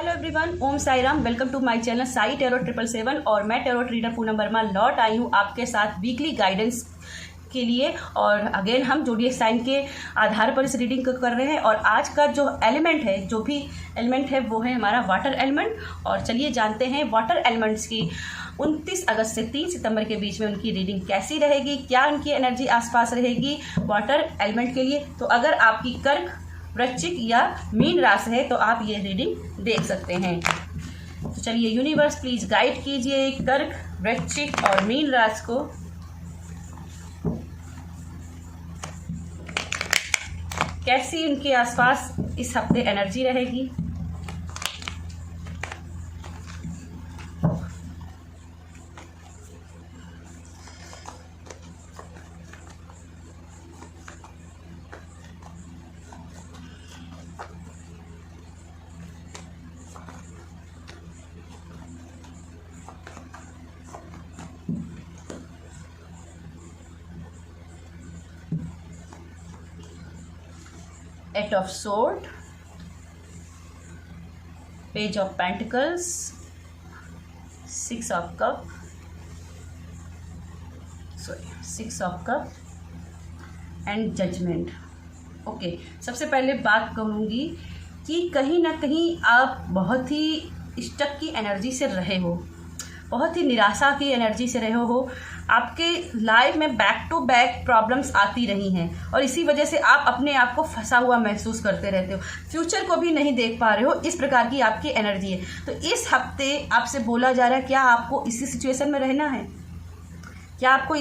Everyone, Om Sai Ram. Welcome to my channel Sai Tarot 777 और मैं tarot reader Poonam Verma लौट आई हूँ आपके साथ वीकली गाइडेंस के लिए। और अगेन हम जोडिएक साइन के आधार पर इस रीडिंग को कर रहे हैं। और आज का जो एलिमेंट है, जो भी एलिमेंट है, वो है हमारा वाटर एलिमेंट। और चलिए जानते हैं वाटर एलिमेंट्स की 29 अगस्त से 3 सितंबर के बीच में उनकी रीडिंग कैसी रहेगी, क्या उनकी एनर्जी आसपास रहेगी वाटर एलिमेंट के लिए। तो अगर आपकी कर्क, वृश्चिक या मीन राशि है तो आप ये रीडिंग देख सकते हैं। तो चलिए यूनिवर्स प्लीज गाइड कीजिए कर्क, वृश्चिक और मीन राशि को। कैसी उनके आसपास इस हफ्ते एनर्जी रहेगी। Eight of Swords, Page of Pentacles, Six of Cup, and judgement. Okay, सबसे पहले बात कहूँगी कि कहीं ना कहीं आप बहुत ही स्टक की एनर्जी से रहे हो, बहुत ही निराशा की एनर्जी से रहे हो। आपके लाइफ में बैक टू बैक प्रॉब्लम्स आती रही हैं और इसी वजह से आप अपने आप को फंसा हुआ महसूस करते रहते हो, फ्यूचर को भी नहीं देख पा रहे हो। इस प्रकार की आपकी एनर्जी है। तो इस हफ्ते आपसे बोला जा रहा है, क्या आपको इसी सिचुएशन में रहना है? क्या आपको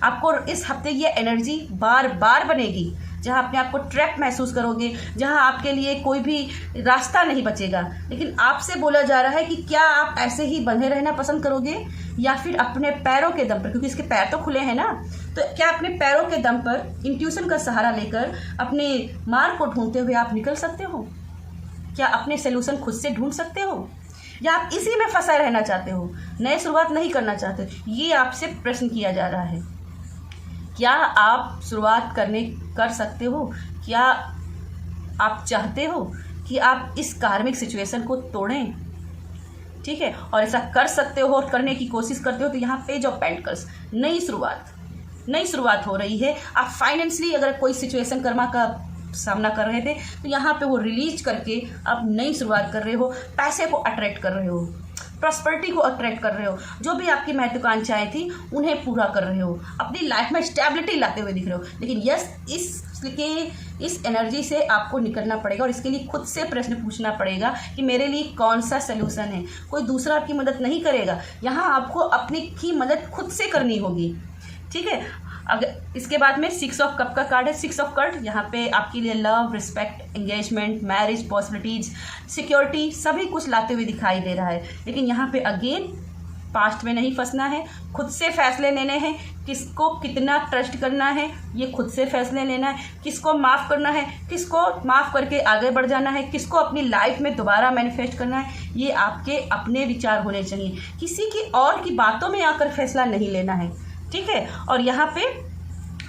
आपको इस हफ्ते ये एनर्जी बार बार बनेगी जहाँ अपने आप को ट्रैप महसूस करोगे, जहाँ आपके लिए कोई भी रास्ता नहीं बचेगा। लेकिन आपसे बोला जा रहा है कि क्या आप ऐसे ही बंधे रहना पसंद करोगे या फिर अपने पैरों के दम पर, क्योंकि इसके पैर तो खुले हैं ना, तो क्या अपने पैरों के दम पर इंट्यूशन का सहारा लेकर अपने मार्ग को ढूंढते हुए आप निकल सकते हो? क्या अपने सोल्यूशन खुद से ढूंढ सकते हो या आप इसी में फंसा रहना चाहते हो, नए शुरुआत नहीं करना चाहते? ये आपसे प्रश्न किया जा रहा है। क्या आप शुरुआत कर सकते हो? क्या आप चाहते हो कि आप इस कार्मिक सिचुएशन को तोड़ें? ठीक है, और ऐसा कर सकते हो और करने की कोशिश करते हो तो यहाँ पेज ऑफ पेंटिकल्स, नई शुरुआत हो रही है। आप फाइनेंशियली अगर कोई सिचुएशन कर्मा का सामना कर रहे थे तो यहाँ पे वो रिलीज करके आप नई शुरुआत कर रहे हो, पैसे को अट्रैक्ट कर रहे हो, प्रॉस्पेरिटी को अट्रैक्ट कर रहे हो, जो भी आपकी महत्वाकांक्षाएं थी उन्हें पूरा कर रहे हो, अपनी लाइफ में स्टेबिलिटी लाते हुए दिख रहे हो। लेकिन इस एनर्जी से आपको निकलना पड़ेगा और इसके लिए खुद से प्रश्न पूछना पड़ेगा कि मेरे लिए कौन सा सलूशन है। कोई दूसरा आपकी मदद नहीं करेगा, यहाँ आपको अपनी की मदद खुद से करनी होगी। ठीक है, अगर इसके बाद में 6 ऑफ कप का कार्ड है। 6 ऑफ कप यहाँ पे आपके लिए love, respect, engagement, marriage, possibilities, security सभी कुछ लाते हुए दिखाई दे रहा है। लेकिन यहाँ पे अगेन पास्ट में नहीं फंसना है, खुद से फैसले लेने हैं। किसको कितना ट्रस्ट करना है ये खुद से फैसले लेना है, किसको माफ़ करना है, किसको माफ़ करके आगे बढ़ जाना है, किसको अपनी लाइफ में दोबारा मैनिफेस्ट करना है, ये आपके अपने विचार होने चाहिए। किसी की और की बातों में आकर फैसला नहीं लेना है। ठीक है, और यहाँ पे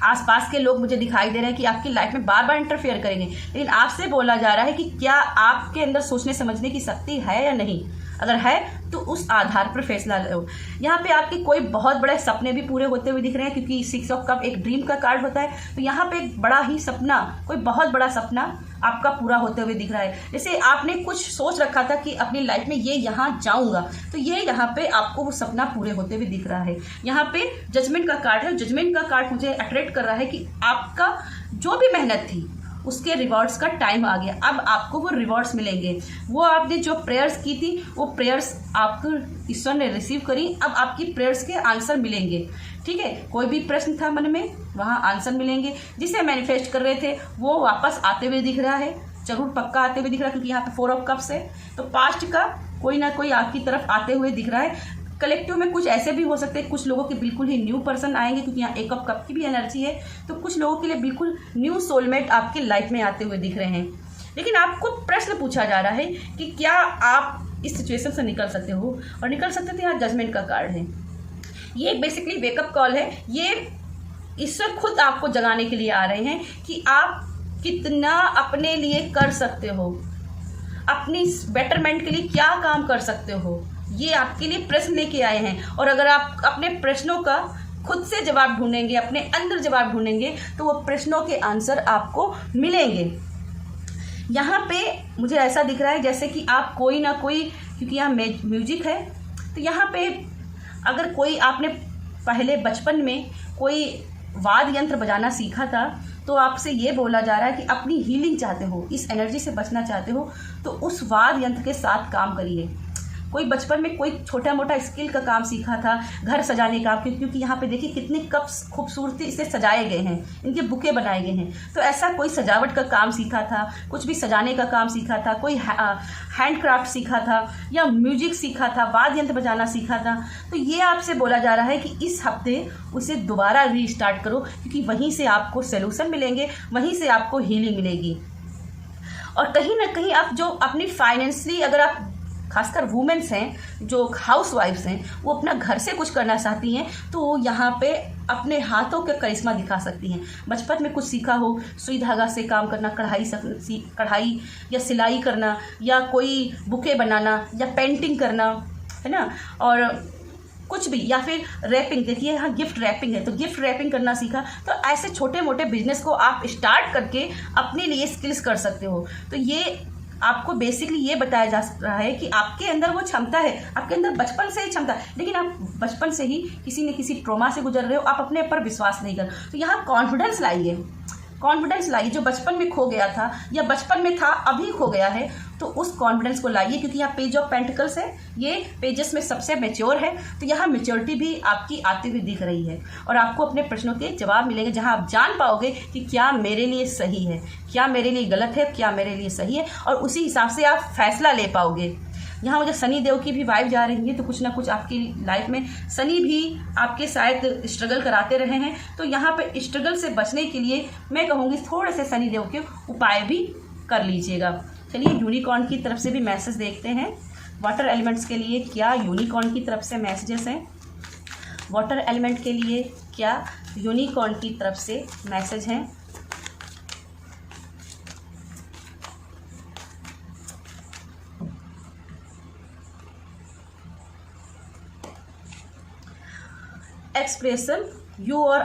आसपास के लोग मुझे दिखाई दे रहे हैं कि आपकी लाइफ में बार बार इंटरफेयर करेंगे। लेकिन आपसे बोला जा रहा है कि क्या आपके अंदर सोचने समझने की शक्ति है या नहीं। अगर है तो उस आधार पर फैसला लो। यहाँ पे आपके कोई बहुत बड़े सपने भी पूरे होते हुए दिख रहे हैं, क्योंकि 6 ऑफ कप एक ड्रीम का कार्ड होता है। तो यहाँ पे एक बड़ा ही सपना, कोई बहुत बड़ा सपना आपका पूरा होते हुए दिख रहा है। जैसे आपने कुछ सोच रखा था कि अपनी लाइफ में ये यहाँ जाऊँगा, तो ये यहाँ पे आपको वो सपना पूरे होते हुए दिख रहा है। यहाँ पे जजमेंट का कार्ड है। जजमेंट का कार्ड मुझे अट्रैक्ट कर रहा है कि आपका जो भी मेहनत थी उसके रिवॉर्ड्स का टाइम आ गया। अब आपको वो रिवॉर्ड्स मिलेंगे। वो आपने जो प्रेयर्स की थी वो प्रेयर्स आपको ईश्वर ने रिसीव करी। अब आपकी प्रेयर्स के आंसर मिलेंगे। ठीक है, कोई भी प्रश्न था मन में, वहाँ आंसर मिलेंगे। जिसे मैनिफेस्ट कर रहे थे वो वापस आते हुए दिख रहा है, जरूर पक्का आते हुए दिख रहा है, क्योंकि यहाँ पे 4 ऑफ कप्स है। तो पास्ट का कोई ना कोई आपकी तरफ आते हुए दिख रहा है। कलेक्टिव में कुछ ऐसे भी हो सकते हैं, कुछ लोगों के बिल्कुल ही न्यू पर्सन आएंगे, क्योंकि यहाँ 1 ऑफ कप की भी एनर्जी है। तो कुछ लोगों के लिए बिल्कुल न्यू सोलमेट आपकी लाइफ में आते हुए दिख रहे हैं। लेकिन आपको प्रश्न पूछा जा रहा है कि क्या आप इस सिचुएशन से निकल सकते हो, और निकल सकते थे। यहाँ जजमेंट का कार्ड है। ये बेसिकली वेकअप कॉल है। ये ईश्वर खुद आपको जगाने के लिए आ रहे हैं कि आप कितना अपने लिए कर सकते हो, अपनी बेटरमेंट के लिए क्या काम कर सकते हो, ये आपके लिए प्रश्न लेके आए हैं। और अगर आप अपने प्रश्नों का खुद से जवाब ढूंढेंगे, अपने अंदर जवाब ढूंढेंगे, तो वो प्रश्नों के आंसर आपको मिलेंगे। यहाँ पे मुझे ऐसा दिख रहा है जैसे कि आप कोई ना कोई, क्योंकि यहाँ म्यूजिक है, तो यहाँ पे अगर कोई आपने पहले बचपन में कोई वाद्य यंत्र बजाना सीखा था, तो आपसे ये बोला जा रहा है कि अपनी हीलिंग चाहते हो, इस एनर्जी से बचना चाहते हो, तो उस वाद्य यंत्र के साथ काम करिए। कोई बचपन में कोई छोटा मोटा स्किल का काम सीखा था, घर सजाने का, क्योंकि यहाँ पे देखिए कितने कप्स खूबसूरती से सजाए गए हैं, इनके बुके बनाए गए हैं। तो ऐसा कोई सजावट का काम सीखा था, कुछ भी सजाने का काम सीखा था, कोई हैंडक्राफ्ट सीखा था, या म्यूजिक सीखा था, वाद्य यंत्र बजाना सीखा था, तो ये आपसे बोला जा रहा है कि इस हफ्ते उसे दोबारा रीस्टार्ट करो, क्योंकि वहीं से आपको सोल्यूशन मिलेंगे, वहीं से आपको हीलिंग मिलेगी। और कहीं ना कहीं आप जो अपनी फाइनेंशियली, अगर आप खासकर वुमेन्स हैं जो हाउस वाइफ्स हैं, वो अपना घर से कुछ करना चाहती हैं, तो वो यहाँ पे अपने हाथों का करिश्मा दिखा सकती हैं। बचपन में कुछ सीखा हो, सुई धागा से काम करना, कढ़ाई या सिलाई करना, या कोई बुके बनाना, या पेंटिंग करना, है ना, और कुछ भी, या फिर रैपिंग, देखिए यहाँ गिफ्ट रैपिंग है, तो गिफ्ट रैपिंग करना सीखा। तो ऐसे छोटे मोटे बिजनेस को आप स्टार्ट करके अपने लिए स्किल्स कर सकते हो। तो ये आपको बेसिकली ये बताया जा रहा है कि आपके अंदर वो क्षमता है, आपके अंदर बचपन से ही क्षमता है, लेकिन आप बचपन से ही किसी न किसी ट्रॉमा से गुजर रहे हो, आप अपने ऊपर विश्वास नहीं कर। तो यहाँ कॉन्फिडेंस लाइए, कॉन्फिडेंस लाइए, जो बचपन में खो गया था या बचपन में था अभी खो गया है, तो उस कॉन्फिडेंस को लाइए। क्योंकि यहाँ पेज ऑफ पेंटिकल्स है, ये पेजेस में सबसे मैच्योर है, तो यहाँ मैच्योरिटी भी आपकी आती हुई दिख रही है, और आपको अपने प्रश्नों के जवाब मिलेंगे, जहाँ आप जान पाओगे कि क्या मेरे लिए सही है, क्या मेरे लिए गलत है, क्या मेरे लिए सही है, और उसी हिसाब से आप फैसला ले पाओगे। यहाँ मुझे शनि देव की भी वाइब जा रही है, तो कुछ ना कुछ आपकी लाइफ में शनि भी आपके शायद स्ट्रगल कराते रहे हैं, तो यहाँ पे स्ट्रगल से बचने के लिए मैं कहूँगी थोड़े से शनि देव के उपाय भी कर लीजिएगा। चलिए यूनिकॉर्न की तरफ से भी मैसेज देखते हैं। वाटर एलिमेंट्स के लिए क्या यूनिकॉर्न की तरफ से मैसेजेस हैं, वाटर एलिमेंट के लिए क्या यूनिकॉर्न की तरफ से मैसेज हैं। Expression you are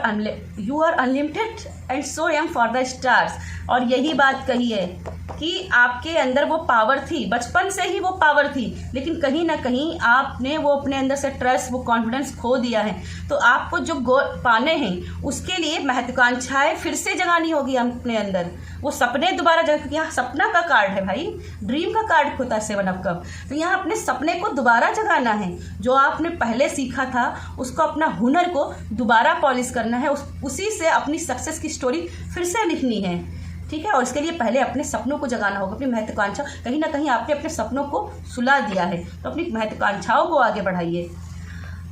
unlimited and so aim for the stars. और यही बात कही है कि आपके अंदर वो पावर थी, बचपन से ही वो पावर थी, लेकिन कहीं ना कहीं आपने वो अपने अंदर से ट्रस्ट, वो कॉन्फिडेंस खो दिया है। तो आपको जो पाने हैं उसके लिए महत्वाकांक्षाएं फिर से जगानी होगी अपने अंदर, वो सपने दोबारा क्योंकि यहाँ सपना का कार्ड है भाई, ड्रीम का कार्ड होता है 7 ऑफ कप। तो यहाँ अपने सपने को दोबारा जगाना है, जो आपने पहले सीखा था उसको, अपना हुनर को दोबारा पॉलिश करना है, उसी से अपनी सक्सेस की स्टोरी फिर से लिखनी है, ठीक है। और इसके लिए पहले अपने सपनों को जगाना होगा, अपनी महत्वाकांक्षा, कहीं ना कहीं आपने अपने सपनों को सुला दिया है, तो अपनी महत्वाकांक्षाओं को आगे बढ़ाइए।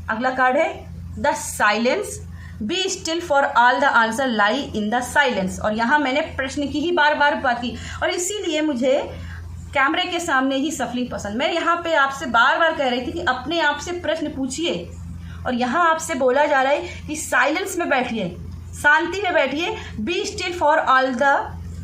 अगला कार्ड है the silence, be still for all the answer lie in the silence. और यहाँ मैंने प्रश्न की ही बार बार बात की, और इसीलिए मुझे कैमरे के सामने ही सफलिंग पसंद। मैं यहाँ पे आपसे बार बार कह रही थी कि अपने आप से प्रश्न पूछिए, और यहाँ आपसे बोला जा रहा है कि साइलेंस में बैठिए, शांति में बैठिए, be still for all the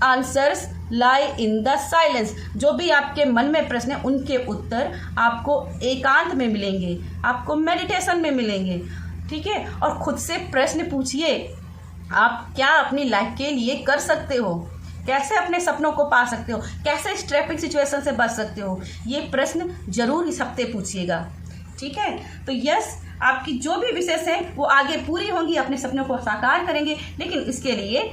answers lie in the silence. जो भी आपके मन में प्रश्न है उनके उत्तर आपको एकांत में मिलेंगे, आपको मेडिटेशन में मिलेंगे, ठीक है। और खुद से प्रश्न पूछिए, आप क्या अपनी लाइफ के लिए कर सकते हो, कैसे अपने सपनों को पा सकते हो, कैसे इस ट्रैफिक सिचुएशन से बच सकते हो, ये प्रश्न जरूर इस हफ्ते पूछिएगा, ठीक है। तो यस, आपकी जो भी विशेष है वो आगे पूरी होंगी, अपने सपनों को साकार करेंगे, लेकिन इसके लिए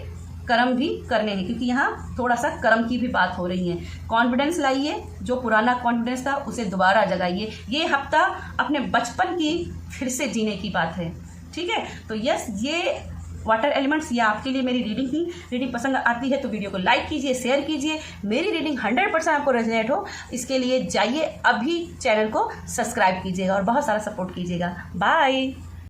कर्म भी करने हैं, क्योंकि यहाँ थोड़ा सा कर्म की भी बात हो रही है। कॉन्फिडेंस लाइए, जो पुराना कॉन्फिडेंस था उसे दोबारा जगाइए। ये हफ्ता अपने बचपन की फिर से जीने की बात है, ठीक है। तो यस, ये वाटर एलिमेंट्स, ये आपके लिए मेरी रीडिंग थी। रीडिंग पसंद आती है तो वीडियो को लाइक कीजिए, शेयर कीजिए। मेरी रीडिंग 100% आपको रेजोनेट हो, इसके लिए जाइए अभी चैनल को सब्सक्राइब कीजिएगा और बहुत सारा सपोर्ट कीजिएगा। बाय।